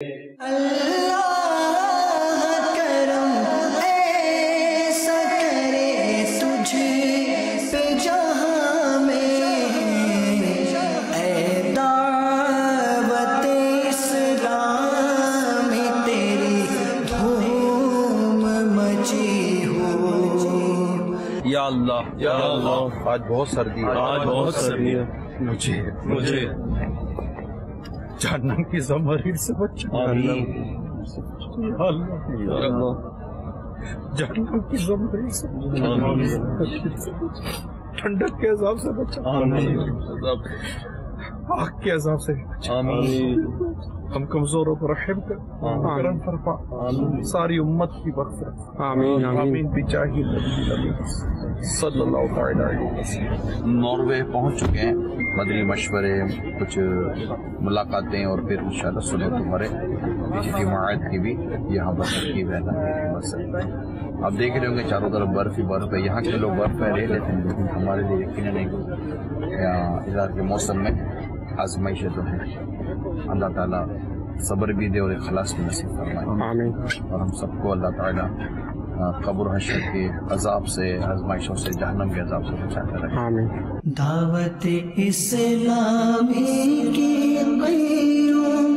یا اللہ آج بہت سردی ہے، آج بہت سردی ہے، مجھے جہنم کی زمریر سے بچا، آمین یا اللہ جہنم کی زمریر سے ٹھنڈک کے عذاب سے بچا، آگ کے عذاب سے بچا، ہم کمزوروں پر رحم کر، کرم فرما، ساری امت کی مغفرت، آمین آمین بجاہ نبی صلی اللہ علیہ وسلم۔ ناروے پہنچ چکے ہیں، مدنی مشورے، کچھ ملاقاتیں، اور پھر انشاءاللہ صلح تمہارے جماعت کی بھی یہاں پر ترکیب ہے نا۔ بس آپ دیکھ رہے ہوں گے چاروں طرف برف ہی برف ہے، یہاں کے لوگ برف میں رہ لیتے ہیں، لیکن ہمارے لیے یقیناً ادھر کے موسم میں آزمائشیں تو ہیں۔ اللہ تعالیٰ صبر بھی دے اور اخلاص بھی نصیب فرمائے، اور ہم سب کو اللہ تعالیٰ قبر حشر کے عذاب سے، آزمائشوں سے، جہنم کے عذاب سے بچا کر رکھے۔ دعوت اسلامی کی قیوم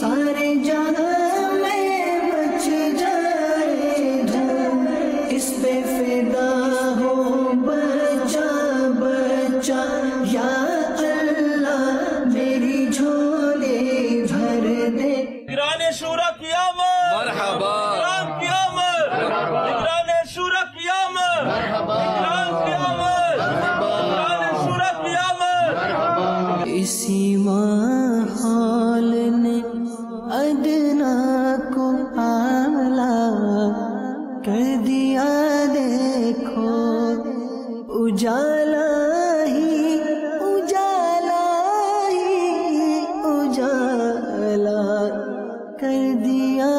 سارے جہاں میں بچ جائے جھوم، اس پہ فدا ہو بچا بچا یا اللہ میری جھولے بھر دے۔ نگران شورا قیامت مرحبا، نگران قیامت نگران شورا قیامت نگران قیامت نگران شورا قیامت۔ اسی ماحول نے ادنا کو حاملہ کر دیا، دیکھو اجالا ہی اجالا ہی اجالا کر دیا۔